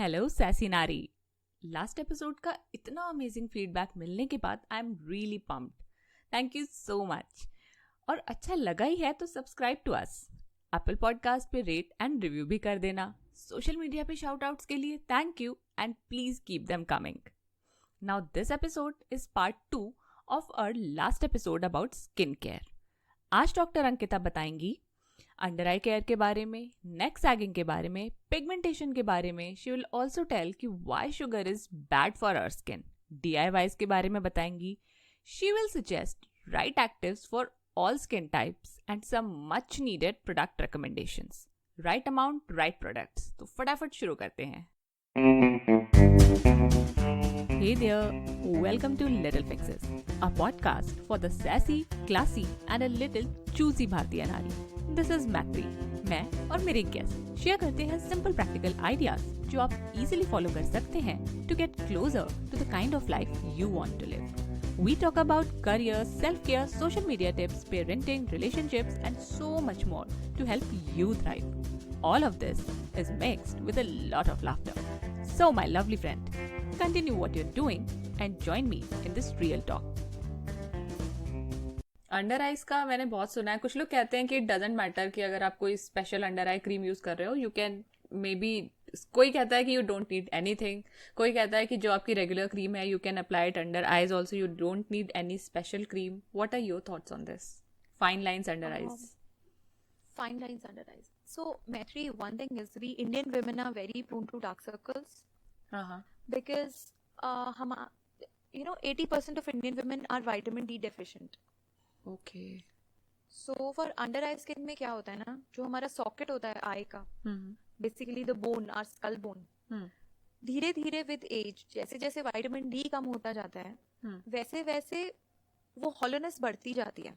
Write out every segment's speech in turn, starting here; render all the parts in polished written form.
Hello sassy नारी। Last episode का इतना अमेजिंग फीडबैक मिलने के बाद I am really pumped. Thank you so much. और अच्छा लगा ही है तो subscribe to us. Apple podcast पे रेट एंड रिव्यू भी कर देना। सोशल मीडिया पे शाउट आउट्स के लिए thank you and please keep them coming. Now this episode is part 2 of our last episode about skin care. आज doctor Ankita बताएंगी under आई care के बारे में, नेक सैगिंग के बारे में, पिगमेंटेशन के बारे में। शी विल ऑल्सो टेल कि why sugar is bad for our skin. DIYs के बारे में बताएंगी। She will suggest right actives for all skin types and some much needed product recommendations. Right amount, right products. तो फटाफट शुरू करते हैं। Hey there, welcome to Little Fixes, a podcast for the sassy, classy and a little choosy भारतीय नारी। This is Matri। मैं और मेरे गेस्ट शेयर करते हैं सिंपल प्रैक्टिकल आइडियाज जो आप इजीली फॉलो कर सकते हैं to get closer to the kind of life you want to live. We talk about career, self-care, social media tips, parenting, relationships and so much more to help you thrive. All of this is mixed with a lot of laughter. So my lovely friend, continue what you're doing and join me in this real talk. Under eyes का मैंने बहुत सुना है। कुछ लोग कहते हैं कि इट डजेंट मैटर कि अगर आप कोई special under eye cream use कर रहे हो, यू कैन मे बी, कोई कहता है कि यू डोंट नीड एनीथिंग, कोई कहता है कि जो आपकी रेगुलर क्रीम है you can apply it under eyes also, you don't need any special cream. What are your thoughts on this? Fine lines under eyes. Fine lines under eyes. So, Maitri, one thing is we Indian women are very prone to dark circles because, हम, 80% of Indian women are vitamin D deficient. Okay. So, for under eye skin में क्या होता है ना, जो हमारा socket होता है आई का, basically the bone, our skull bone, धीरे धीरे विद एज जैसे जैसे विटामिन डी कम होता जाता है, वैसे वैसे वो हॉलोनेस बढ़ती जाती है।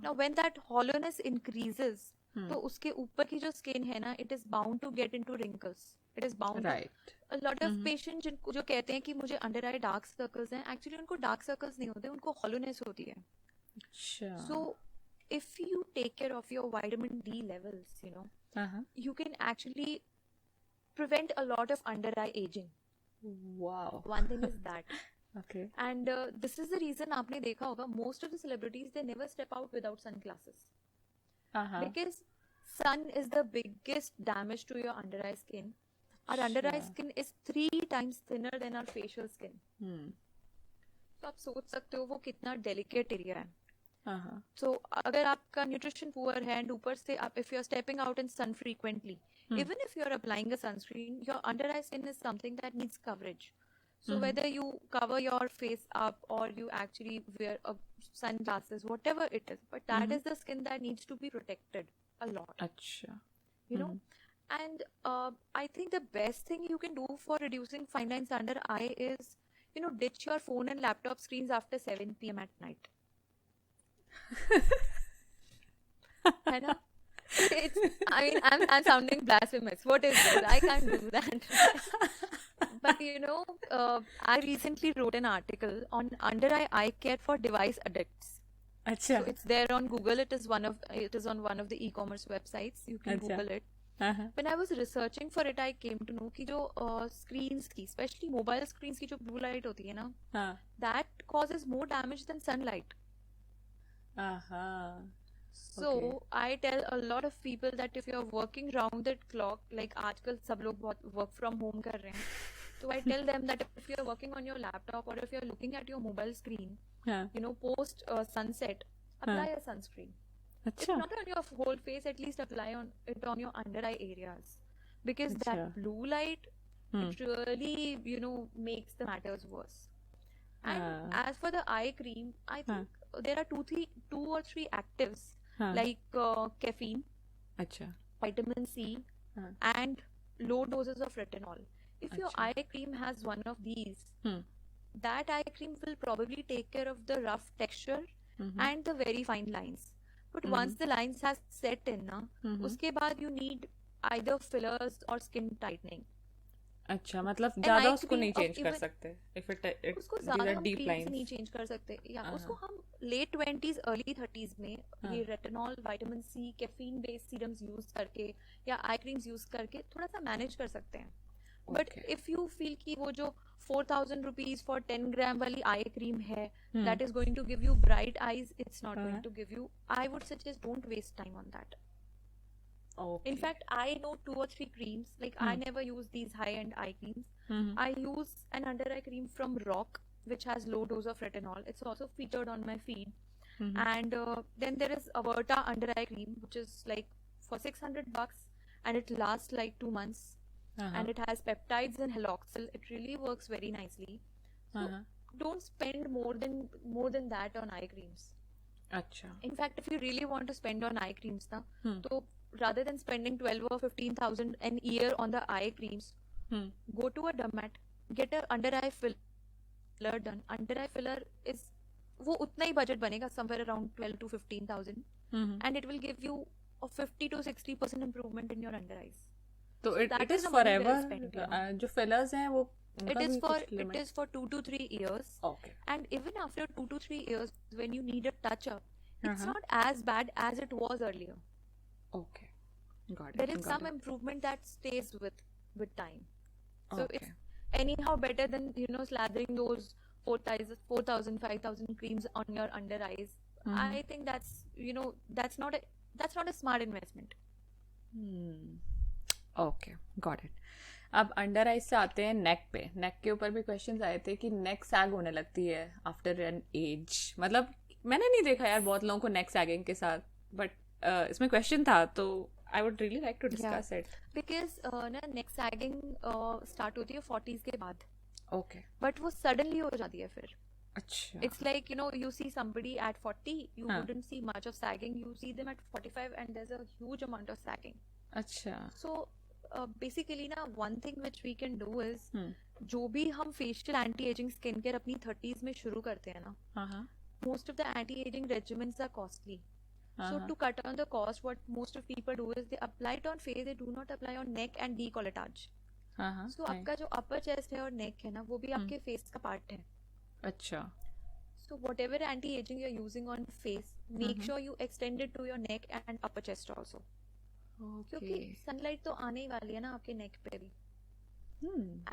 Now when that hollowness increases, तो उसके ऊपर की जो स्किन है ना, it is bound to get into wrinkles. It is bound Right. to a lot of patients जिनको जो कहते हैं कि मुझे अंडर आई डार्क सर्कल्स हैं, एक्चुअली उनको डार्क सर्कल्स नहीं होते, उनको hollowness होती है। अच्छा। So if you take care of your vitamin D levels, you can actually prevent a lot of under eye aging. Wow. One thing is that. Okay. And this is the reason आपने देखा होगा most of the celebrities they never step out without sunglasses. Because sun is the biggest damage to your under eye skin. Our under eye skin is 3 times thinner than our facial skin. तो आप सोच सकते हो वो कितना delicate area है। So अगर आपका nutrition poor है and ऊपर से आप if you are stepping out in sun frequently, even if you are applying a sunscreen, your under eye skin is something that needs coverage. So whether you cover your face up or you actually wear sunglasses, whatever it is, but that is the skin that needs to be protected a lot. Acha. And I think the best thing you can do for reducing fine lines under eye is, ditch your phone and laptop screens after 7 p.m. at night. I know. I'm sounding blasphemous. What is this? I can't do that. But I recently wrote an article on under eye care for device addicts. Acha. So it's there on Google. It is on one of the e-commerce websites. You can Google it. When I was researching for it, I came to know कि जो screens की, especially mobile screens की जो blue light होती है ना, that causes more damage than sunlight. So I tell a lot of people that if you're working round the clock, like आजकल सब लोग बहुत work from home कर रहे हैं, so I tell them that if you're working on your laptop or if you're looking at your mobile screen, post sunset, apply a sunscreen. If not on your whole face, at least apply it on your under eye areas, because that blue light it really makes the matters worse. And as for the eye cream, I think there are two or three actives like caffeine, vitamin C, and low doses of retinol. If your eye cream has one of these, that eye cream will probably take care of the rough texture and the very fine lines. But once the lines has set in na, उसके बाद you need either fillers or skin tightening. अच्छा, मतलब ज्यादा उसको नहीं change कर सकते। उसको ज्यादा हम क्रीम से नहीं चेंज कर सकते, या उसको हम लेट 20s अर्ली 30s में ये retinol, vitamin C, caffeine based serums use करके या आई क्रीम्स यूज करके थोड़ा सा मैनेज कर सकते हैं। But Okay. If you feel कि वो जो 4,000 rupees फॉर 10 ग्राम वाली आई क्रीम है that is going to give you bright eyes, it's not going to give you. I would suggest don't waste time on that. Okay. In fact, I know 2 or 3 creams, like I never use these high-end eye creams. I use an under eye cream from Rock which has low dose of retinol. It's also featured on my feed. And then there is Averta under eye cream which is like for $600 and it lasts like 2 months. And it has peptides and haloxyl. It really works very nicely. So don't spend more than that on eye creams. अच्छा. In fact, if you really want to spend on eye creams na, so rather than spending 12 or 15,000 an year on the eye creams, go to a dermat, get a under eye filler done. Under eye filler is वो उतना ही budget बनेगा, somewhere around 12 to 15,000, and it will give you a 50 to 60% improvement in your under eyes. तो So it that it is is the money well forever. spent, you know. जो fillers हैं वो It उनका is भी for कुछ limit? 2 to 3 years. Okay. And even after 2 to 3 years, when you need a touch up, it's Uh-huh. not as bad as it was earlier. Okay. Got it. There is got some it. improvement that stays with time. So Okay. it's anyhow better than, you know, slathering those 4,000, 5,000 creams on your under eyes. I think that's, you know, that's not a smart investment. Okay got it. अब under eyes से आते हैं नेक पे. नेक के ऊपर भी questions आए थे कि नेक सैग होने लगती है आफ्टर एन एज. मतलब मैंने नहीं देखा यार बहुत लोगों को नेक सैगिंग के साथ, बट इसमें क्वेश्चन था तो I would really like to discuss it. Because ना neck sagging start होती है 40s के बाद, ओके. but वो suddenly हो जाती है फिर. अच्छा. It's like, you know, you see somebody at 40, you हाँ. wouldn't see much of sagging. You see them at 45 and there's a huge amount of sagging. अच्छा. So basically ना one thing which we can do is जो भी हम facial anti-aging skincare अपनी 30s में शुरू करते हैं ना, हाँ. most of the anti-aging regimens are costly. So to cut down the cost, what most of people do is they apply it on face, they do not apply on neck and decolletage. हाँ. So आपका जो upper chest है और neck है ना, वो भी आपके face का part है. अच्छा. So whatever anti-aging you're using on face, make sure you extend it to your neck and upper chest also. क्योंकि sunlight तो आने ही वाली है ना आपके neck पे भी.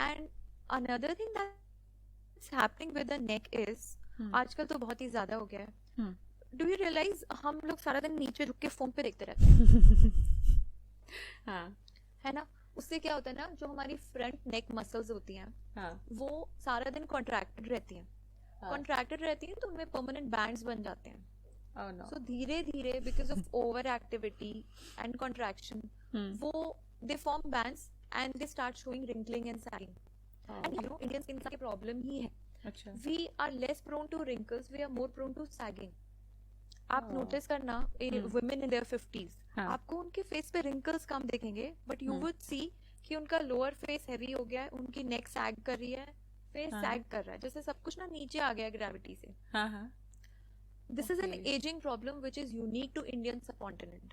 And another thing that's happening with the neck is आजकल तो बहुत ही ज्यादा हो गया है. Do you realize हम लोग सारा दिन नीचे झुक के फोन पे देखते रहते हैं? हाँ. है ना? उससे क्या होता है ना, जो हमारी फ्रंट नेक मसल्स होती हैं, हाँ. वो सारा दिन कॉन्ट्रैक्टेड रहती हैं. कॉन्ट्रैक्टेड रहती हैं तो उनमें परमानेंट बैंड्स बन जाते हैं. Oh no. So धीरे धीरे because of over activity and contraction, वो they form bands and they start showing wrinkling and sagging. And you know, Indian skin का problem ही है. अच्छा. We are less prone to wrinkles, we are more prone to sagging. आप notice करना women in their 50s, आपको उनके face पे wrinkles कम दिखेंगे, but you would see कि उनका lower face heavy हो गया है, उनकी neck sag कर रही है, face sag कर रहा है, जैसे सब कुछ ना नीचे आ गया gravity से. हाँ. This is an aging problem which is unique to Indian subcontinent.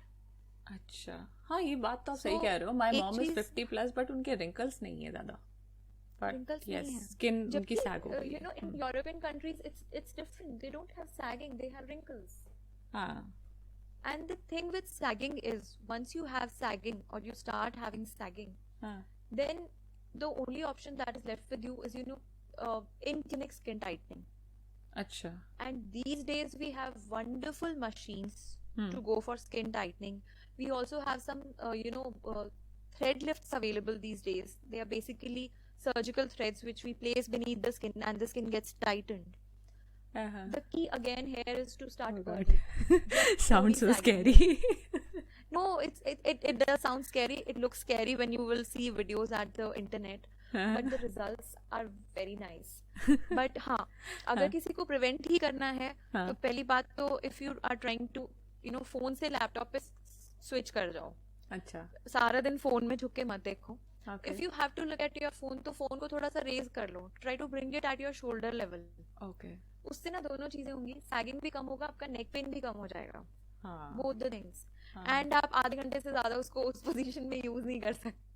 अच्छा. हाँ ये बात तो आप सही So, कह रहे हो. माय एक मॉम इज चीज- 50+ बट उनके रिंकल्स नहीं है ज्यादा. Wrinkles यस नहीं है. स्किन उनकी जबकि सैग हो गई you know, in European countries it's different. They don't have sagging, they have wrinkles. हाँ. And the thing with sagging is, once you have sagging or you start having sagging, हाँ. then the only option that is left with you is, you know, in-clinic skin tightening. अच्छा. And these days we have wonderful machines to go for skin tightening. We also have some, thread lifts available these days. They are basically surgical threads which we place beneath the skin and the skin gets tightened. Uh-huh. The key again here is to start Oh early. God. Sounds so sagging. scary. No, it does sound scary. It looks scary when you will see videos at the internet, but the results are very nice. But हाँ, अगर किसी को prevent ही करना है, तो पहली बात तो if you are trying to, phone से laptop पे switch कर जाओ. अच्छा. सारा दिन phone में झुक के मत देखो. Okay. If you have to look at your phone, तो phone को थोड़ा सा raise कर लो. Try to bring it at your shoulder level. Okay. उससे ना दोनों चीजें होंगी. Sagging भी कम होगा, आपका neck pain भी कम हो जाएगा. हाँ. Both the things. And आप आधे घंटे से ज्यादा उसको उस पोजीशन में यूज नहीं कर सकते.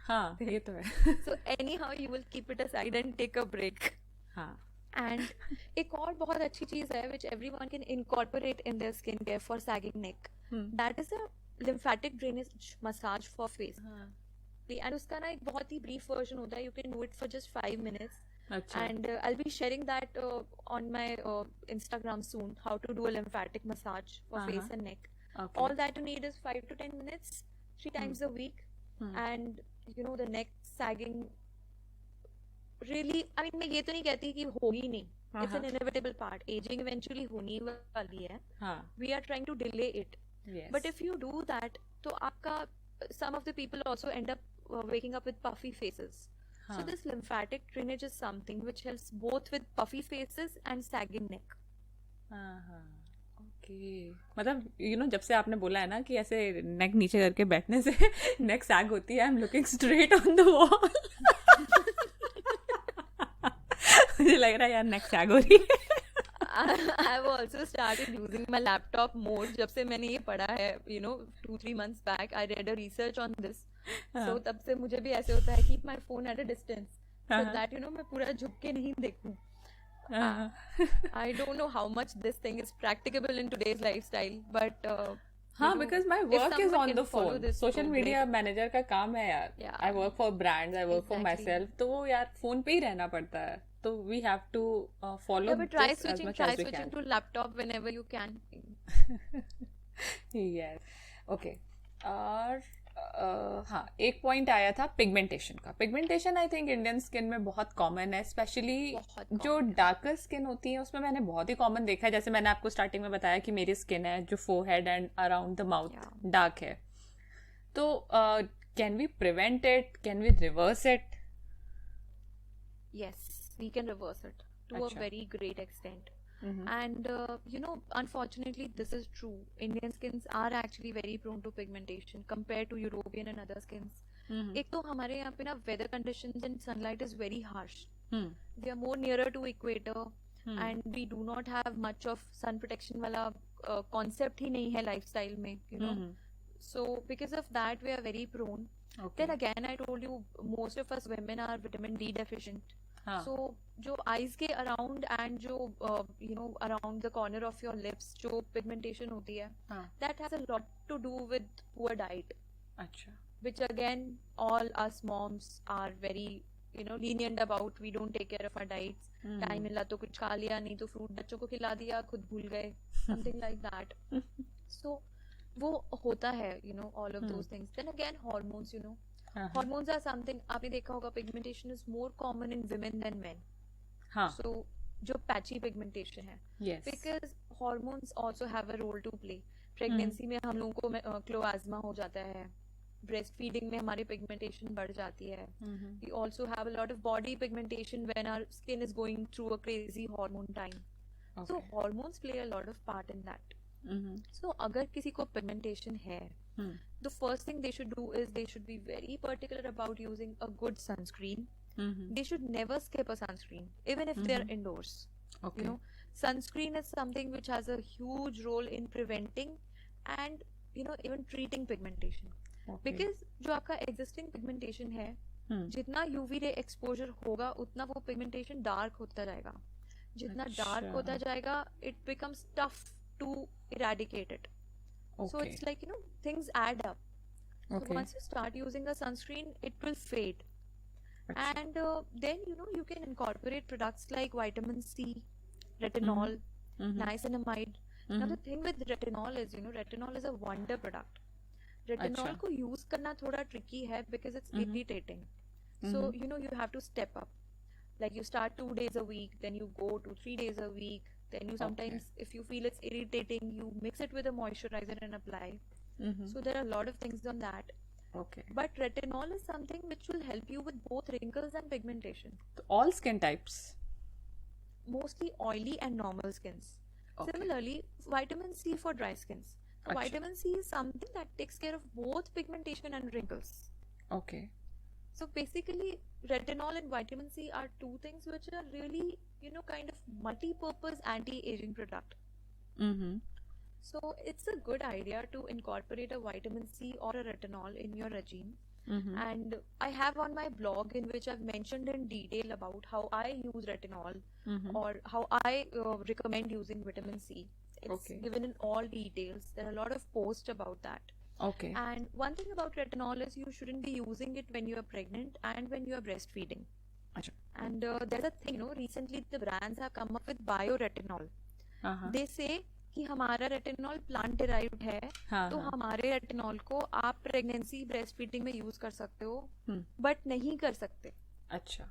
हाँ ये तो है. So anyhow you will keep it aside and take a break. हाँ. And एक और बहुत अच्छी चीज है which everyone can incorporate in their skincare for sagging neck. That is a lymphatic drainage massage for face. and उसका ना एक बहुत ही brief version होता है, you can do it for just 5 minutes. अच्छा. And I'll be sharing that on my Instagram soon, how to do a lymphatic massage for face and neck. Okay. All that you need is 5 to 10 minutes, 3 times a week. And you know, the neck sagging really, I mean, मैं ये तो नहीं कहती कि होगी नहीं. It's an inevitable part. Aging eventually होनी वाली है. We are trying to delay it. Yes. But if you do that, तो आपका, some of the people also end up waking up with puffy faces. So this lymphatic drainage is something which helps both with puffy faces and sagging neck. Okay. मतलब you know, जब से आपने बोला है ना कि ऐसे नेक नीचे करके बैठने से नेक सैग होती है, I am looking straight on the wall. मुझे लग रहा है यार नेक सैग हो रही है. I've also started using my laptop more. जब से मैंने ये पढ़ा है, you know, 2-3 months back, I read a research on this. So तब से मुझे भी ऐसे होता है, keep my phone at a distance, so that you know मैं पूरा झुक के नहीं देखूं. I don't know how much this thing is practicable in today's lifestyle, but हाँ, because my work is on the phone. Social media manager का काम है यार. I work for brands, I work for myself. तो यार phone पे ही रहना पड़ता है. तो we have to follow but try this as switching, much try as we switching can. to laptop whenever you can. Yes. Okay. और हाँ, एक पॉइंट आया था पिगमेंटेशन का. Pigmentation I think Indian skin में बहुत कॉमन है, स्पेशली जो डार्कर स्किन होती है उसमें मैंने बहुत ही कॉमन देखा है. जैसे मैंने आपको स्टार्टिंग में बताया कि मेरी स्किन है जो forehead and around the mouth dark है. तो can we prevent it, can we reverse it? Yes, we can reverse it to a very great extent. And you know, unfortunately this is true. Indian skins are actually very prone to pigmentation compared to European and other skins. एक तो हमारे यहाँ पे ना weather conditions and sunlight is very harsh. We are more nearer to equator and we do not have much of sun protection वाला concept ही नहीं है lifestyle में, you know. So because of that we are very prone. Then again I told you, most of us women are vitamin D deficient. So जो eyes के around and जो you know around the corner of your lips जो pigmentation होती है, that has a lot to do with poor diet. अच्छा. Which again all us moms are very you know lenient about. We don't take care of our diets. Time मिला तो कुछ खा लिया, नहीं तो फ्रूट बच्चों को खिला दिया, खुद भूल गए, something like that. So वो होता है, you know, all of those things. Then again hormones, you know. Hormones are something, आपने देखा होगा, pigmentation is more common in women than men. So जो patchy pigmentation है, because hormones also have a role to play. Pregnancy में हम लोगों को क्लोआज्मा हो जाता है, breastfeeding में हमारी pigmentation बढ़ जाती है. We also have a lot of body pigmentation when our skin is going through a crazy hormone time. So hormones play a lot of part in that. So अगर किसी को pigmentation है, the first thing they should do is they should be very particular about using a good sunscreen. They should never skip a sunscreen, even if they are indoors. You know, sunscreen is something which has a huge role in preventing and you know even treating pigmentation. Because जो आपका existing pigmentation है, जितना UV ray exposure होगा उतना वो pigmentation dark होता जाएगा. जितना dark होता जाएगा, it becomes tough to eradicate it. So it's like, you know, things add up. So once you start using a sunscreen, it will fade. And then, you know, you can incorporate products like vitamin C, retinol, niacinamide. Now the thing with retinol is, you know, retinol is a wonder product. Retinol को use करना थोड़ा tricky है because it's irritating. So, you know, you have to step up. Like you start 2 days a week, then you go to 3 days a week. Then you sometimes, if you feel it's irritating, you mix it with a moisturizer and apply. So there are a lot of things on that. But retinol is something which will help you with both wrinkles and pigmentation. So all skin types? Mostly oily and normal skins. Similarly, vitamin C for dry skins. So vitamin C is something that takes care of both pigmentation and wrinkles. So basically, retinol and vitamin C are two things which are really, you know, kind of multi-purpose anti-aging product. So it's a good idea to incorporate a vitamin C or a retinol in your regime. And I have on my blog in which I've mentioned in detail about how I use retinol or how I recommend using vitamin C. It's given in all details. There are a lot of posts about that. Okay. And one thing about retinol is you shouldn't be using it when you are pregnant and when you are breastfeeding. अच्छा. And there's a thing, recently the brands have come up with bioretinol. हाँ They say कि हमारा retinol plant derived है, हाँ तो हाँ. हमारे retinol को आप प्रेगनेंसी ब्रेस्ट फीडिंग में यूज कर सकते हो, हम्म. बट नहीं कर सकते. अच्छा.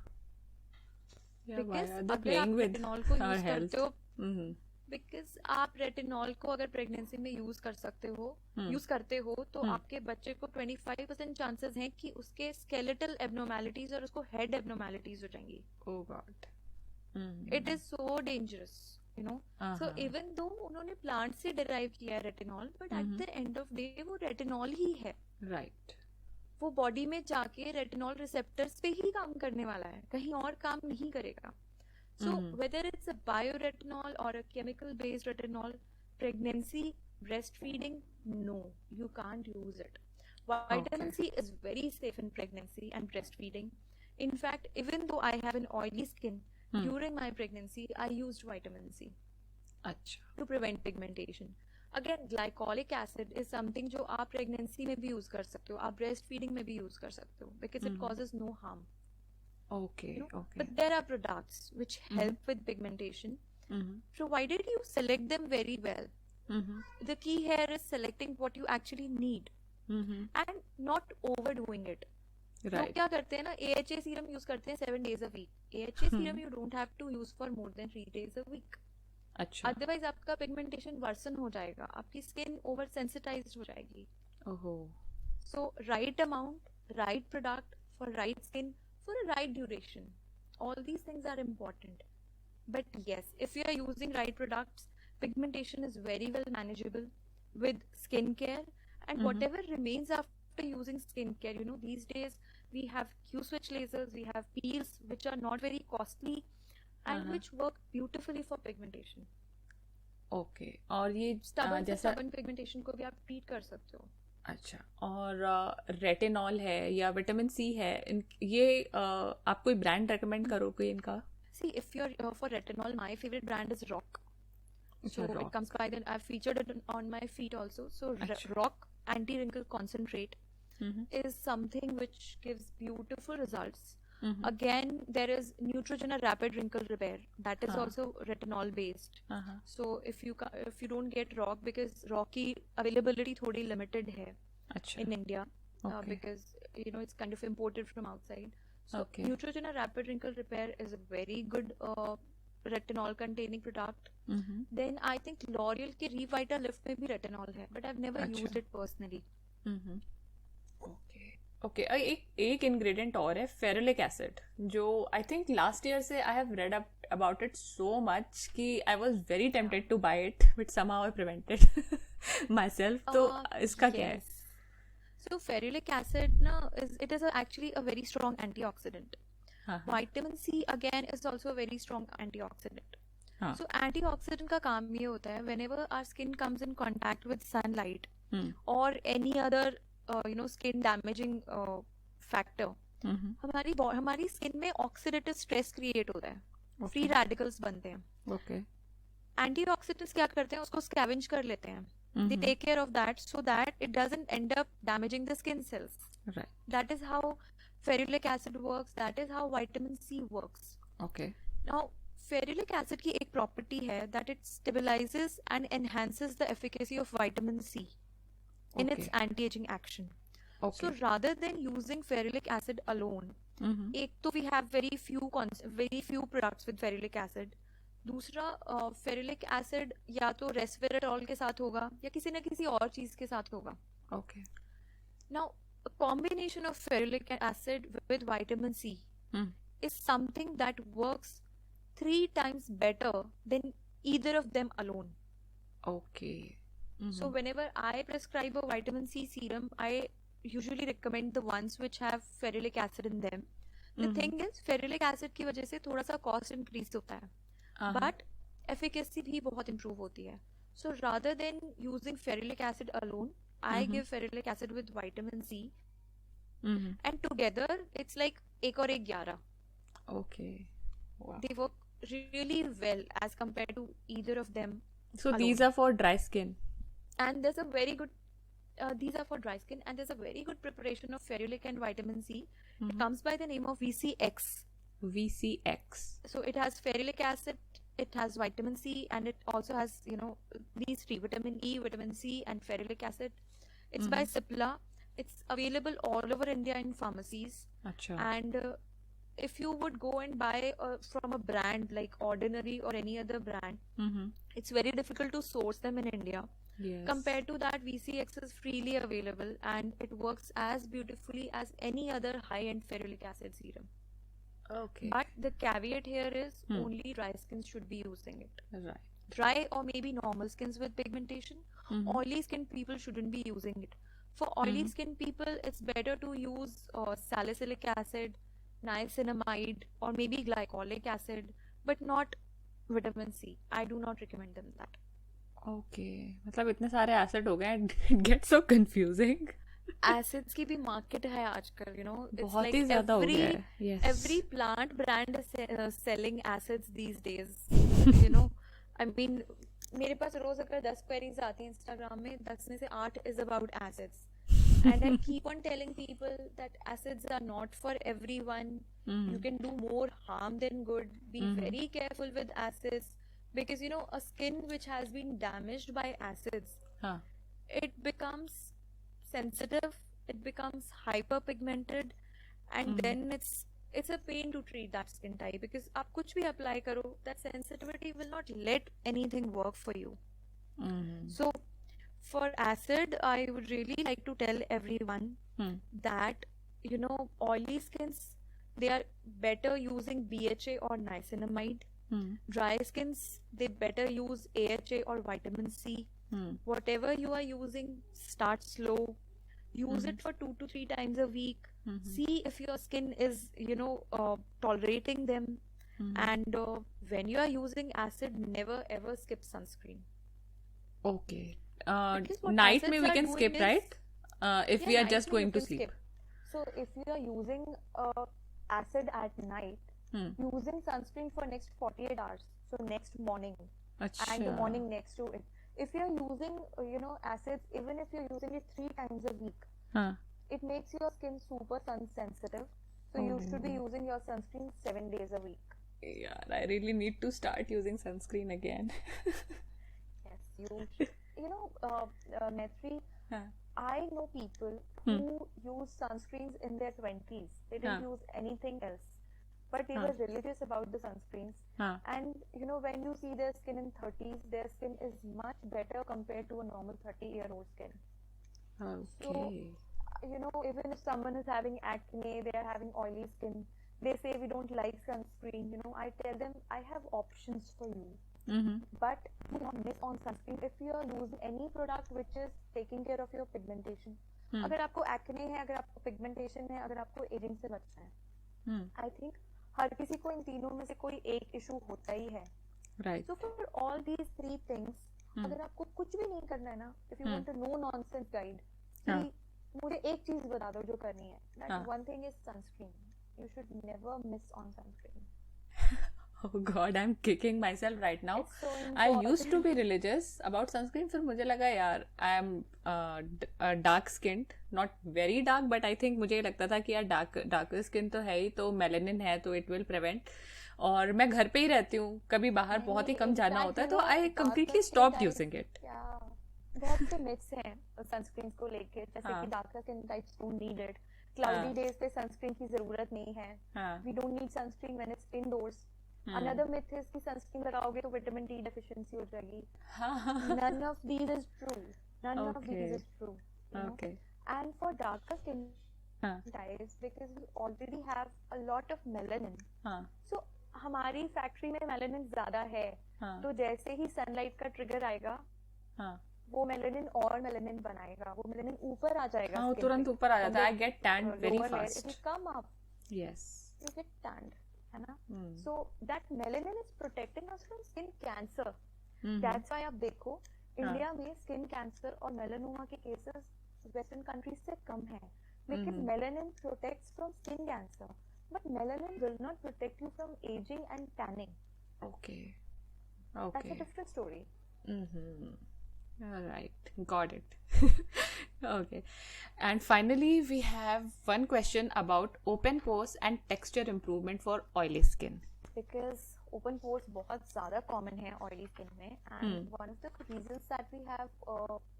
Yeah, why because are they अगर playing आप with रेटिनॉल को our यूज health? करते हो, Mm-hmm. बिकॉज आप रेटिनॉल को अगर प्रेगनेंसी में यूज कर सकते हो, यूज करते हो, तो आपके बच्चे को 25% चांसेस हैं कि उसके स्केलेटल एब्नॉर्मैलिटीज और उसको हेड एब्नॉर्मैलिटीज हो जाएंगी. Oh God. It is so dangerous, so even though उन्होंने प्लांट से डिराइव किया है retinol, but at the end of day वो रेटिनॉल ही है. Right. वो बॉडी में जाके रेटिनॉल रिसेप्टर्स पे ही काम करने वाला है, कहीं और काम नहीं करेगा. So whether it's a bioretinol or a chemical based retinol, pregnancy, breastfeeding, no, you can't use it. Vitamin C is very safe in pregnancy and breastfeeding. In fact, even though I have an oily skin, during my pregnancy, I used vitamin C अच्छा. to prevent pigmentation. Again, glycolic acid is something जो आप pregnancy में भी use कर सकते हो, आप breastfeeding में भी use कर सकते हो, because it causes no harm. Okay. Okay. But there are products which help with pigmentation, provided you select them very well. The key here is selecting what you actually need and not overdoing it. लोग Right. क्या करते हैं ना, AHA serum use करते हैं 7 days a week. AHA serum you don't have to use for more than 3 days a week. अच्छा. Otherwise आपका pigmentation worsen हो जाएगा, आपकी skin over sensitized हो जाएगी. ओहो. So right amount, right product for right skin for a right duration. All these things are important. But yes, if you are using right products, pigmentation is very well manageable with skincare, and whatever remains after using skincare, these days we have Q-switch lasers, we have peels which are not very costly and which work beautifully for pigmentation. Okay. और ये Stubborn से जैसा stubborn pigmentation को भी आप treat कर सकते हो. अच्छा. और रेटिनॉल है या विटामिन सी है, ये आप कोई ब्रांड रेकमेंड करोगे इनका? See, if you're for retinol, my favorite brand is Rock. So Rock. it comes by then. I've featured it on my feed also. So Achha. Rock anti-wrinkle concentrate is something which gives beautiful results. Again, there is Neutrogena rapid wrinkle repair, that is also retinol based. So if you don't get Rock, because Rock की availability थोड़ी limited है अच्छा. in India, Okay. because it's kind of imported from outside. So Okay. Neutrogena rapid wrinkle repair is a very good retinol containing product. Then I think L'Oreal के Revita Lift में भी retinol है, but I've never अच्छा. used it personally. Okay. Okay. एक ingredient और है, ferulic acid, जो I think last year से I have read about it so much कि I was very tempted to buy it, but somehow I prevented my self. तो इसका क्या है? Yes. So ferulic acid it is actually a very strong antioxidant. Vitamin C again is also a very strong antioxidant. So antioxidant का काम ये होता है, whenever our skin comes in contact with sunlight or any other skin damaging factor, हमारी skin में oxidative stress create होता है, free radicals बनते हैं. ओके. Antioxidants क्या करते हैं, उसको scavenge कर लेते हैं. They take care of that so that it doesn't end up damaging the skin cells. Right. That is how ferulic acid works. That is how vitamin C works. Okay. Now, ferulic acid की एक property है that it stabilizes and enhances the efficacy of vitamin C in its anti-aging action. Okay. So rather than using ferulic acid alone, एक तो we have very few products with ferulic acid. दूसरा ferulic acid या तो resveratrol के साथ होगा या किसी न किसी और चीज के साथ होगा. Okay. Now a combination of ferulic acid with vitamin C is something that works 3 times better than either of them alone. Okay. So whenever I prescribe a vitamin C serum, I usually recommend the ones which have ferulic acid in them. The thing is, ferulic acid की वजह से थोड़ा सा cost increase होता है, but efficacy भी बहुत improve होती है. So rather than using ferulic acid alone, I give ferulic acid with vitamin C, and together it's like 1 और 1 11. Okay. Wow. They work really well as compared to either of them So alone. these are for dry skin. And there's a very good these are for dry skin, and there's a very good preparation of ferulic and vitamin C. It Mhm. comes by the name of VCX. VCX. So it has ferulic acid, it has vitamin C, and it also has, you know, these three: vitamin E, vitamin C, and ferulic acid. It's by Mhm. Cipla. It's available all over India in pharmacies. अच्छा. And if you would go and buy from a brand like Ordinary or any other brand, Mhm. it's very difficult to source them in India. Yes. Compared to that, VCX is freely available and it works as beautifully as any other high-end ferulic acid serum. Okay. But the caveat here is Hmm. only dry skins should be using it. Right. Dry or maybe normal skins with pigmentation, Mhm. oily skin people shouldn't be using it. For oily Mhm. skin people, it's better to use salicylic acid, niacinamide, or maybe glycolic acid, but not vitamin C. I do not recommend them that. Okay. मतलब इतने सारे acid हो गए. It gets so confusing. Acids की भी market है आजकल, you know. It's बहुत like ही ज़्यादा हो गया है. Yes. every plant brand is selling acids these days. You know, I mean, मेरे पास रोज अगर 10 queries आती हैं Instagram में, 10 में से 8 is about acids. And I keep on telling people that acids are not for everyone. You can do more harm than good. Be very careful with acids, because you know, a skin which has been damaged by acids, हाँ. it becomes sensitive, it becomes hyperpigmented, and then it's a pain to treat that skin type, because आप कुछ भी apply करो, that sensitivity will not let anything work for you. Mhm. So for acid, I would really like to tell everyone that, you know, oily skins, they are better using BHA or niacinamide. Dry skins, they better use AHA or vitamin C. Whatever you are using, start slow. Use it for 2 to 3 times a week. See if your skin is, you know, tolerating them. And when you are using acid, never ever skip sunscreen. Okay. Because what Night acids में we are can doing skip, is, right? If we yeah, are night just में you going to can sleep. skip. So if you are using acid at night, using sunscreen for next 48 hours, so next morning and the अच्छा. morning next to it. If you are using, you know, acids, even if you're using it 3 times a week, हाँ. it makes your skin super sun sensitive. So you should be using your sunscreen 7 days a week. Yeah, I really need to start using sunscreen again. Yes, you should. You know, Netri, हाँ. I know people who use sunscreens in their 20s. They didn't use anything else. But they were religious about the sunscreens. हाँ. And you know, when you see their skin in 30s, their skin is much better compared to a normal 30-year-old skin. So, Okay. you know, even if someone is having acne, they are having oily skin, they say we don't like sunscreen. You know, I tell them I have options for you. But do not miss on sunscreen if you are using any product which is taking care of your pigmentation. अगर आपको acne है, अगर आपको pigmentation है, अगर आपको aging से बचना है, I think हर किसी को इन तीनों में से कोई एक issue होता ही है. Right. So for all these three things, अगर आपको कुछ भी नहीं करना है ना, if you want a no nonsense guide, कि मुझे एक चीज बता दो जो करनी है, that one thing is sunscreen. You should never miss on sunscreen. Oh God, I'm kicking myself right now. It's so I important. used to be religious about sunscreen. फिर मुझे लगा यार I am dark skinned, not very dark, but I think मुझे लगता था कि यार dark skin तो है ही, तो मेलानिन है तो it will prevent. और मैं घर पे ही रहती हूँ, कभी बाहर बहुत ही कम जाना होता है, तो I completely stopped using it. बहुत से myths हैं sunscreens को लेके, जैसे कि darker skin types don't need it. Cloudy days पे sunscreen की जरूरत नहीं है. We don't need sunscreen when it's indoors. Another myth is कि sunscreen लगाओगे तो vitamin D deficiency हो जाएगी. None of these is true. None of these is true. Okay. And for darker skin types, because we already have a lot of melanin. So हमारी factory में melanin ज्यादा है, तो जैसे ही सनलाइट का trigger आएगा, वो मेलानिन और मेलानिन बनाएगा, वो मेलानिन ऊपर आ जाएगा. हाँ, तुरंत ऊपर आ जाता है. I get tanned very fast. It will come up. Yes. You get tanned, है ना? So that melanin is protecting us from skin cancer. That's why आप देखो इंडिया में स्किन कैंसर और मेलानोमा के केसेस वेस्टर्न कंट्रीज से कम हैं, because melanin protects from skin cancer, but melanin will not protect you from aging and tanning. Okay. That's a different story. All right, got it. Okay. And finally, we have one question about open pores and texture improvement for oily skin. Because open pores बहुत ज़्यादा common है oily skin में, and one of the reasons that we have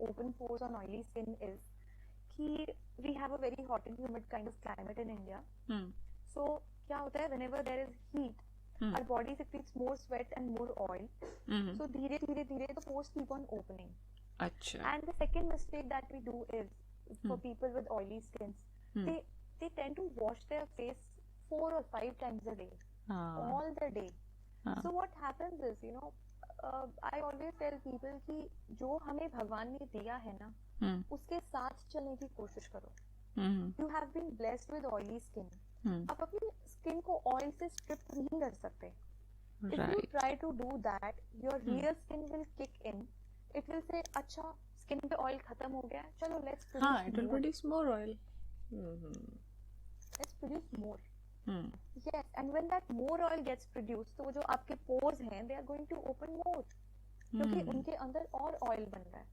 open pores on oily skin is कि we have a very hot and humid kind of climate in India. So क्या होता है, whenever there is heat, our body secretes more sweat and more oil. So धीरे धीरे धीरे the pores keep on opening. अच्छा. And the second mistake that we do is for people with oily skins, they tend to wash their face 4 or 5 times a day, all the day. So what happens is, you know, I always tell people कि जो हमें भगवान ने दिया है ना, उसके साथ चलने की कोशिश करो. You have been blessed with oily skin. आप अपनी स्किन को ऑयल से स्ट्रिप नहीं कर सकते. If you try to do that, your real skin will kick in. It will say, अच्छा स्किन पे ऑयल खत्म हो गया, चलो let's produce हाँ, it will more. produce more oil. Let's produce more. Yes, and when that more oil gets produced, तो जो आपके pores हैं, they are going to open more. क्योंकि उनके अंदर और oil बन रहा है.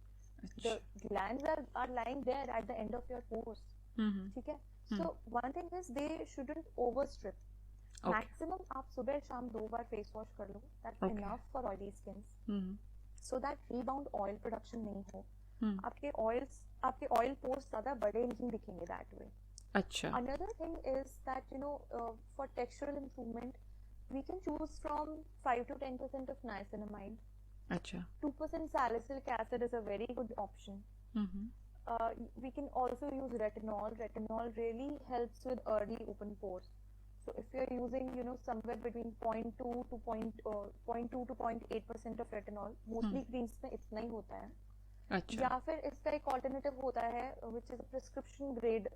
The glands are lying there at the end of your pores. ठीक है? So one thing is they shouldn't overstrip. Maximum आप सुबह शाम 2 बार face wash कर लो. That's enough for oily skins. So that rebound oil production नहीं हो. आपके oil pores ज़्यादा बड़े नहीं दिखेंगे that way. अच्छा. Another thing is that, you know, for textural improvement, we can choose from 5 to 10% of niacinamide. अच्छा. 2% salicylic acid is a very good option. We can also use retinol. Retinol really helps with early open pores. So if you're using, you know, somewhere between 0.2 to 0.8% of retinol, mostly creams में इतना ही होता है. अच्छा. या फिर इसका एक alternative होता है, which is a prescription grade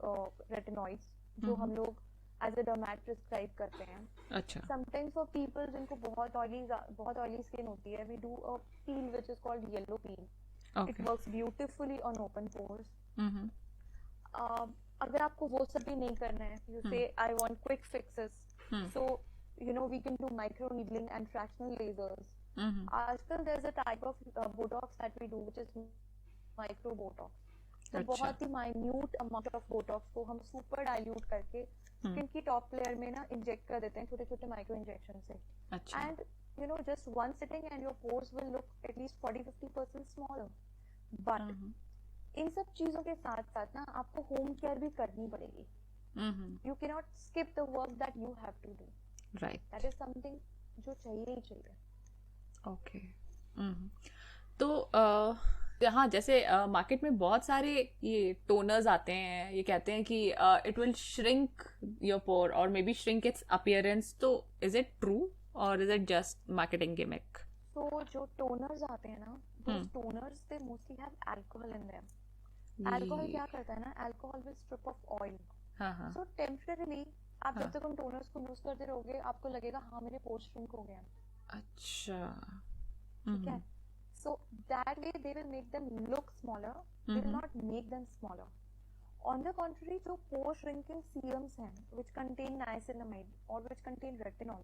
retinoids, जो हम लोग as a dermat prescribe करते हैं. अच्छा. Sometimes for people जिनको बहुत oily skin होती है, we do a peel which is called yellow peel. It works beautifully on open pores. अगर आपको वो सब भी नहीं करना है, you say I want quick fixes. So you know we can do micro needling and fractional lasers. आजकल there's a type of botox that we do which is micro botox. तो बहुत ही minute amount of botox को हम super dilute करके skin की top layer में ना inject कर देते हैं छोटे छोटे micro injection से. And you know just one sitting and your pores will look at least 40-50% smaller. But इन सब चीजों के साथ साथ ना आपको होम केयर भी करनी पड़ेगी. You cannot skip the work that you have to do. Right. That is something जो चाहिए ही चाहिए. Okay. तो हाँ, जैसे मार्केट में बहुत सारे ये टोनर्स आते हैं, ये कहते हैं कि इट विल श्रिंक योर पोर और may be shrink it's appearance. तो इज इट ट्रू और is it just marketing gimmick? So जो टोनर्स आते हैं ना, those toners they mostly have alcohol in them. Alcohol क्या करता है ना, alcohol will strip off oil. So temporarily आप जब तक उन टोनर्स को यूज करते रहोगे आपको लगेगा हाँ मेरे पोर्स श्रिंक हो गए. अच्छा. ठीक है. So that way they will make them look smaller. They will not make them smaller. On the contrary, जो pore shrinking serums हैं, which contain niacinamide or which contain retinol,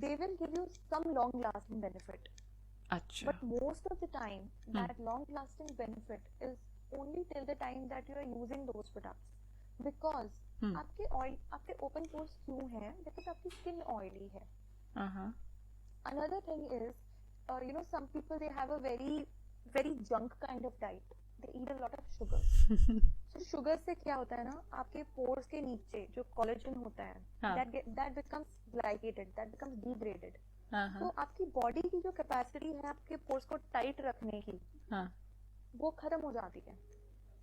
they will give you some long-lasting benefit. अच्छा. But most of the time, that long-lasting benefit is only till the time that you are using those products. Because आपके open pores क्यों हैं? Because आपकी skin oily है. Another thing is, you know, some people they have a very very junk kind of diet. They eat a lot of sugar. So sugar से क्या होता है ना, आपके pores के नीचे जो collagen होता है, that becomes glycated, that becomes degraded. तो आपकी body की जो capacity है आपके pores को tight रखने की, वो खत्म हो जाती है.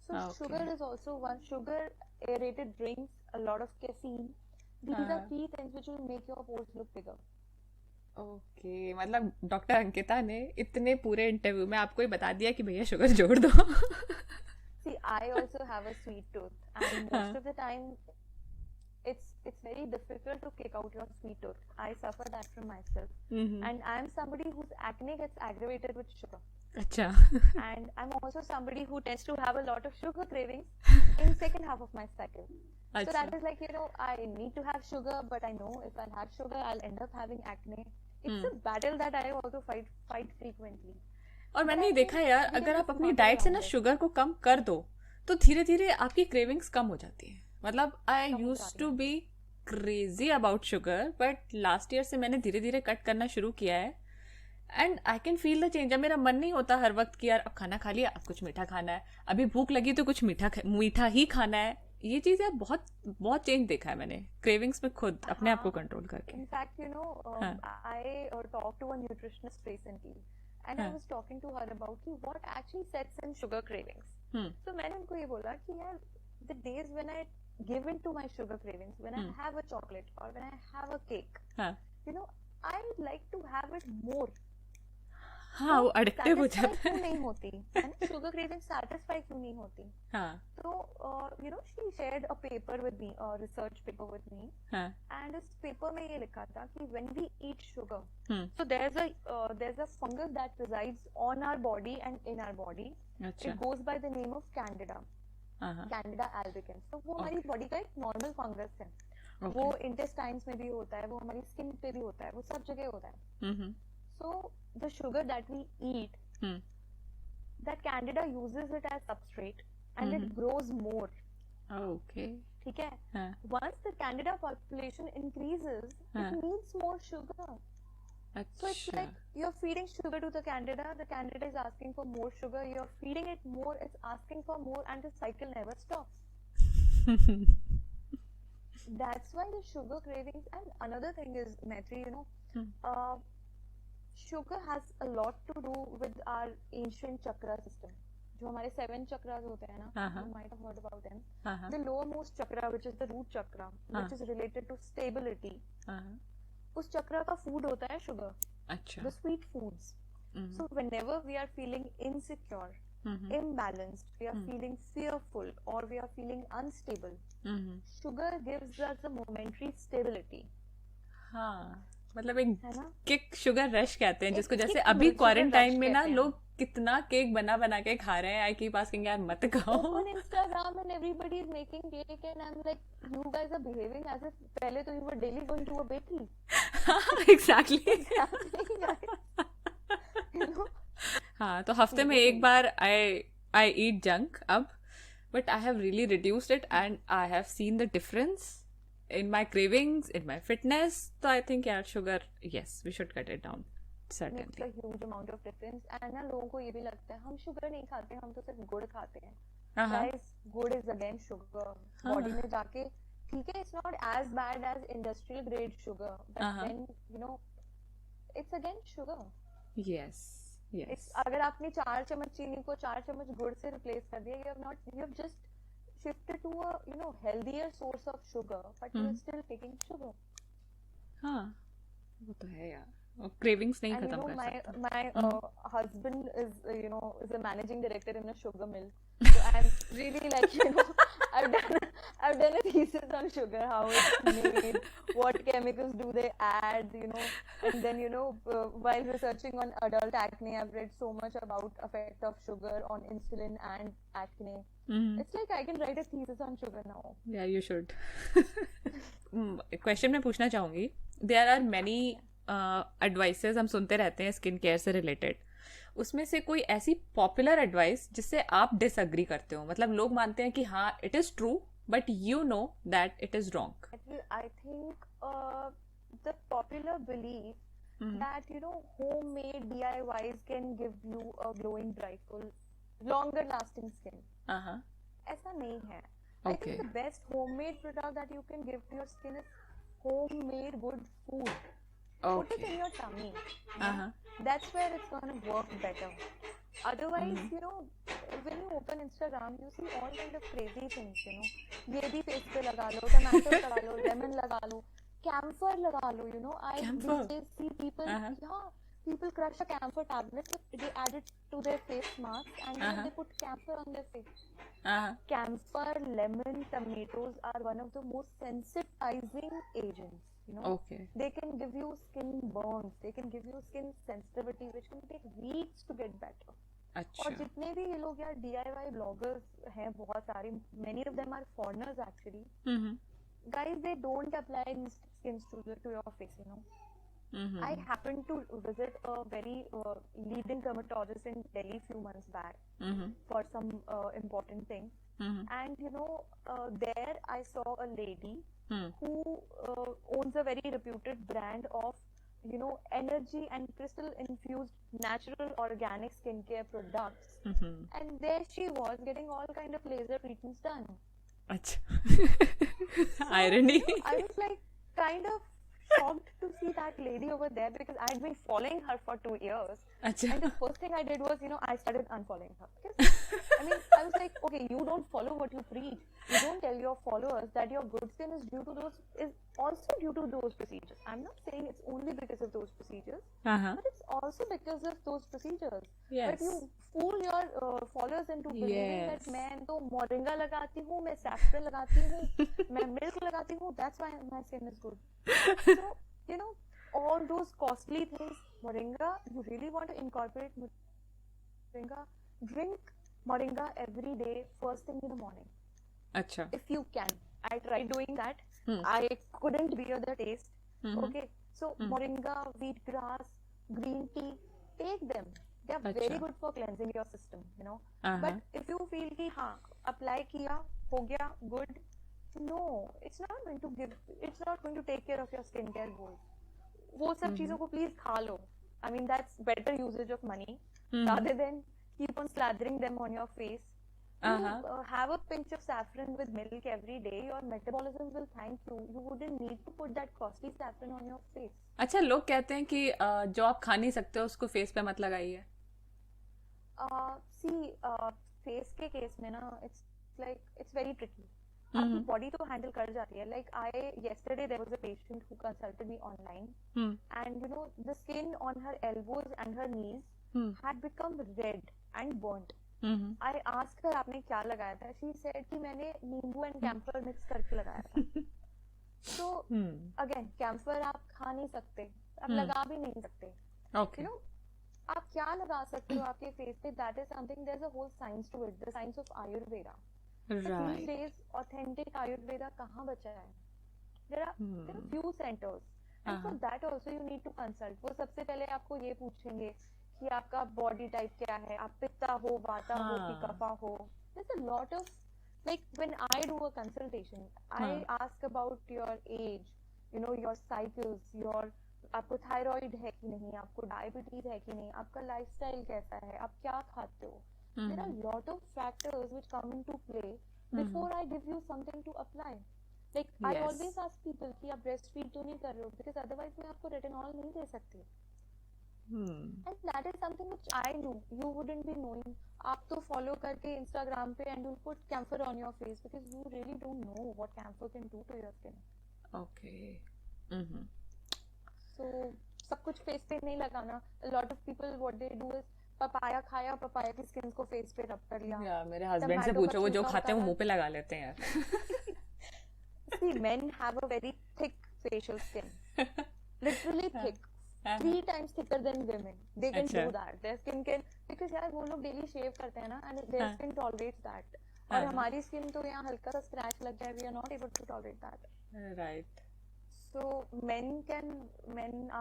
So sugar is also one. Sugar, aerated drinks, a lot of caffeine. These are key things which will make your pores look bigger. Okay. मतलब डॉक्टर अंकिता ने इतने पूरे इंटरव्यू में आपको ही बता दिया कि भैया शुगर जोड़ दो. See, I also have a sweet tooth, and most of the time, it's very difficult to kick out your sweet tooth. I suffer that from myself, and I'm somebody whose acne gets aggravated with sugar. अच्छा. And I'm also somebody who tends to have a lot of sugar cravings in second half of my cycle. So that is like, you know, I need to have sugar, but I know if I'll have sugar, I'll end up having acne. It's a battle that I also fight frequently. और but मैंने I ये देखा think है यार, we can अगर be आप अपनी smarter diet से ना around it. शुगर को कम कर दो तो धीरे धीरे आपकी क्रेविंग्स कम हो जाती है. मतलब आई कम हो यूज जाती टू है. Be crazy about sugar, but last year से मैंने धीरे धीरे कट करना शुरू किया है. And I can feel the change. अब मेरा मन नहीं होता हर वक्त कि यार अब खाना खा लिया, अब कुछ मीठा खाना है, अभी भूख लगी तो कुछ मीठा ही खाना है. ये चीज है, बहुत बहुत चेंज देखा है मैंने क्रेविंग्स में खुद अपने आप को हाँ. कंट्रोल करके. In fact, हाँ. I talked to a nutritionist recently, and I हाँ. was talking to her about what actually sets in sugar cravings. Hmm. So मैंने उनको ये बोला कि यार the days when I give in to my sugar cravings, when I have a chocolate or when I have a cake, हाँ. I like to have it more. हाँ, वो तो एडिक्टिव हो satisfy जाता क्यों है. नहीं होती है ना, शुगर क्रेविंग सेटिस्फाई क्यों नहीं होती. हाँ. तो she shared a paper with me, a research paper with me, हाँ. and इस पेपर में ये लिखा था कि when we eat sugar, hmm. so there's a fungus that resides on our body and in our body. अच्छा. It goes by the name of Candida, हाँ. Candida albicans. तो वो हमारी Okay. बॉडी का एक नॉर्मल फंगस है. Okay. वो intestines में भी होता है, वो हमारी स्किन पे भी होता है, वो सब जगह होता है. हम्म. So the sugar that we eat, hmm. that Candida uses it as substrate and it grows more. Okay. ठीक है. हाँ. Once the Candida population increases, हाँ. it needs more sugar. So it's अच्छा. like you're feeding sugar to the Candida is asking for more sugar, you're feeding it more, it's asking for more, and the cycle never stops. That's why the sugar cravings. And another thing is, Maitri, sugar has a lot to do with our ancient chakra system. जो हमारे 7 chakras होते हैं ना, you might have heard about them. The lowermost chakra, which is the root chakra, which is related to stability, उस चक्र का food होता है sugar. अच्छा. The sweet foods. So whenever we are feeling insecure, imbalanced, we are feeling fearful, or we are feeling unstable, sugar gives us a momentary stability. हाँ, मतलब एक है ना. किक शुगर रश कहते हैं जिसको. एक जैसे kick अभी sugar क्वारंटाइन rush में ना कहते हैं. लोग कितना केक बना बना के खा रहे हैं. आई कीप आस्किंग यार मत खाओ. Open Instagram and everybody is making cake, and I'm like, you guys are behaving as if पहले तो you were daily going to a bakery. Exactly. हाँ, तो हफ्ते में एक बार आई ईट जंक अब, but I have really reduced it and I have seen the difference in my cravings, in my fitness. So I think yeah, sugar, yes, we should cut it down. Certainly. Makes a huge amount of difference. And ना लोगों को ये भी लगता है हम sugar नहीं खाते, हम तो सिर्फ गुड़ खाते हैं. Guys, गुड़ is again sugar. Body में जाके ठीक है, it's not as bad as industrial grade sugar, but then it's again sugar. Yes. Yes. अगर आपने 4 चम्मच चीनी को 4 चम्मच गुड़ से replace कर दिया, you have just shifted to a healthier source of sugar, but you're still taking sugar. हाँ, वो तो है यार. क्रेविंग्स नहीं खत्म कर सकते. My husband is a managing director in a sugar mill, so I'm really like I've done a thesis on sugar, how it's made, what chemicals do they add, and then while researching on adult acne, I've read so much about effect of sugar on insulin and acne. It's like I can write a thesis on sugar now. Yeah, you should. Question मैं पूछना चाहूंगी. There are many advices हम सुनते रहते हैं skin care से related. उसमें से कोई ऐसी पॉपुलर एडवाइस जिससे आप डिसएग्री करते हो? मतलब लोग मानते हैं कि हाँ it is true, but you know that it is wrong. I think the popular belief that homemade DIYs can give you a glowing, brightful, longer lasting skin. ऐसा नहीं है. I think the best homemade product that you can give to your skin is homemade good food. Put it in your tummy. That's where it's going to work better. Otherwise, when you open Instagram, you see all kind of crazy things, ये भी face पे लगा लो, tomato लगा लो, lemon लगा लो, camphor लगा लो, I see people, people crush a camphor tablet, they add it to their face mask, and then they put camphor on their face. Camphor, lemon, tomatoes are one of the most sensitizing agents. They can give you skin burns, they can give you skin sensitivity, which can take weeks to get better. और जितने भी ये लोग यार DIY bloggers हैं बहुत सारे, many of them are foreigners actually. Guys, they don't apply skin to your face, Mm-hmm. I happened to visit a very leading dermatologist in Delhi few months back Mm-hmm. for some important thing. Mm-hmm. And there I saw a lady Mm-hmm. who owns a very reputed brand of energy and crystal infused natural organic skincare products. Mm-hmm. And there she was getting all kind of laser treatments done. अच्छा. So, Irony. I was like kind of shocked to see that lady over there because I'd been following her for 2 years. अच्छा. And the first thing I did was, I started unfollowing her. Because, I was like, okay, you don't follow what you preach. You don't tell your followers that your good skin is also due to those procedures. I'm not saying it's only because of those procedures, Uh-huh. but it's also because of those procedures. Yes. But you fool your followers into believing that Yes. मैं तो moringa लगाती हूँ, मैं saffron लगाती हूँ, मैं milk लगाती हूँ, that's why my skin is good. So, all those costly things, moringa, you really want to incorporate moringa, drink moringa every day, first thing in the morning. अच्छा. If you can. I tried doing that. Hmm. I couldn't bear the taste. Mm-hmm. Okay. So, moringa, wheatgrass, green tea, take them. They are अच्छा. very good for cleansing your system, Uh-huh. But if you feel कि हाँ, apply किया, हो गया, good, no, it's not going to take care of your skincare goals. वो सब चीजों को please खा लो. I mean, that's better usage of money rather than keep on slathering them on your face. You have a pinch of saffron with milk every day, your metabolism will thank you. You wouldn't need to put that costly saffron on your face. अच्छा, लोग कहते हैं कि जो आप खा नहीं सकते उसको फेस पे मत लगाइए. See, face के केस में ना, it's very tricky. आपकी body तो handle कर जाती है. Like yesterday there was a patient who consulted me online, and the skin on her elbows and her knees had become red and burnt. I asked her आपने क्या लगाया था? She said कि मैंने नींबू and camphor mix करके लगाया था. So again, camphor आप खा नहीं सकते, आप लगा भी नहीं सकते. Okay. आप क्या लगा सकते हो आपके फेस पे? That is something. There's a whole science to it. The science of Ayurveda. But Right. these days, authentic Ayurveda कहाँ बचा है? There are few centers, and for that also you need to consult. वो सबसे पहले आपको ये पूछेंगे कि आपका body type क्या है? आप पित्ता हो, वाता हो, कि कफा हो? There's a lot of, like when I do a consultation, I ask about your age, your cycles, आपको थायराइड है कि नहीं, आपको डायबिटीज है कि नहीं, आपका लाइफस्टाइल कैसा है, आप क्या खाते हो. There are lot of factors which come into play before I give you something to apply. Like I always ask people कि आप breastfeed तो नहीं कर रहे हो, because otherwise मैं आपको retinol नहीं दे सकती. And that is something which I do. You wouldn't be knowing. आप तो follow करके Instagram पे and you'll put camphor on your face because you really don't know what camphor can do to your skin. Okay. So सब कुछ face पे नहीं लगाना. A lot of people what they do is papaya खाया, papaya की skin को face पे रब कर लिया. या मेरे हस्बैंड से पूछो, वो जो खाते हैं वो मुंह पे लगा लेते हैं यार. See, men have a very thick facial skin. Literally thick. 3 times thicker than women. They can do that. Their skin can, because यार वो लोग daily shave करते हैं ना, and their skin tolerates that. और हमारी skin तो यहाँ हल्का सा scratch लग जाए, we are not able to tolerate that. Right. So men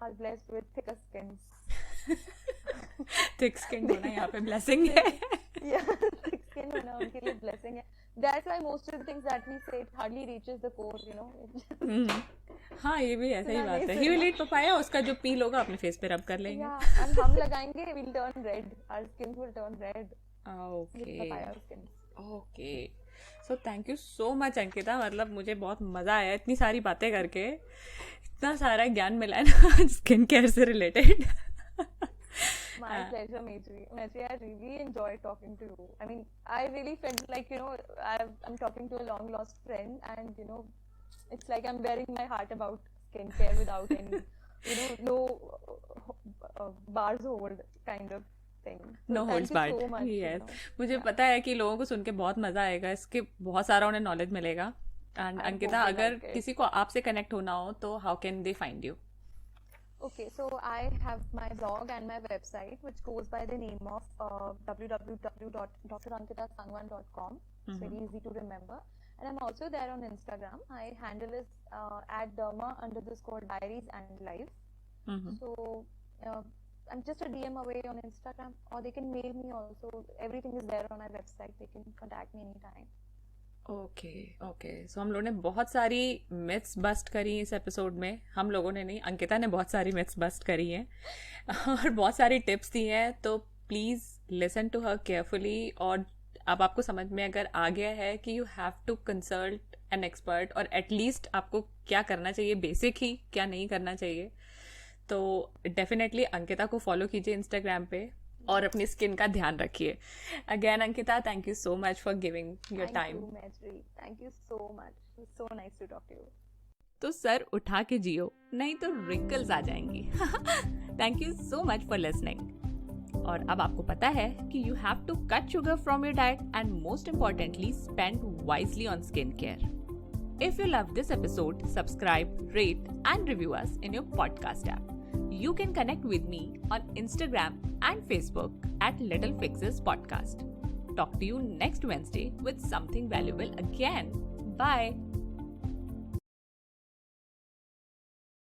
are blessed with thicker skins. Thick skin होना यहाँ पे blessing है. Yeah, thick skin होना उनके लिए blessing है. That's why most of the things that we say, it hardly reaches the core, हाँ, ये भी ऐसा ही बात है. He will eat papaya, उसका जो peel होगा अपने face पे rub कर लेंगे. Yeah, and हम लगाएंगे, we'll turn red. Our skins will turn red. Okay. With papaya skins. Okay. So thank you so much Ankita. मतलब मुझे बहुत मजा आया इतनी सारी बातें करके. इतना सारा ज्ञान मिला है ना स्किन केयर से related. My pleasure, Maitri. I really enjoyed talking to you. I mean, I really felt like, I'm talking to a long lost friend, and, it's like I'm bearing my heart about skincare without any, no bars hold kind of thing. So No holds thank you barred. so much. Yes. मुझे पता है कि लोगों को सुन के बहुत मजा आएगा, इसके बहुत सारा उन्हें नॉलेज मिलेगा. एंड अंकिता, अगर किसी को आपसे कनेक्ट होना हो तो how can they find you? Okay, so I have my blog and my website, which goes by the name of www.drankita.sangwan.com. It's very easy to remember. And I'm also there on Instagram. My handle is @derma_diaries and life. So I'm just a DM away on Instagram, or they can mail me also. Everything is there on my website. They can contact me anytime. Okay okay, so हम लोगों ने बहुत सारी myths bast करी इस episode में. हम लोगों ने नहीं, अंकिता ने बहुत सारी मिथ्स बस्ट करी हैं और बहुत सारी टिप्स दी हैं. तो please listen to her carefully. और अब आपको समझ में अगर आ गया है कि you have to consult an expert, और एटलीस्ट आपको क्या करना चाहिए, बेसिक ही क्या नहीं करना चाहिए, तो डेफिनेटली अंकिता को फॉलो कीजिए इंस्टाग्राम पे और अपनी स्किन का ध्यान रखिए. Again Ankita, thank you so much for giving your time. Thank you, Maitri. Thank you so much. It was so nice to talk to you. तो सर उठा के जियो, नहीं तो रिंकल्स आ जाएंगी. Thank you so much for listening. और अब आपको पता है कि you have to cut sugar from your diet and most importantly spend wisely on skin care. If you love this episode, subscribe, rate, and review us in your podcast app. You can connect with me on Instagram and Facebook at Little Fixes Podcast. Talk to you next Wednesday with something valuable again. Bye.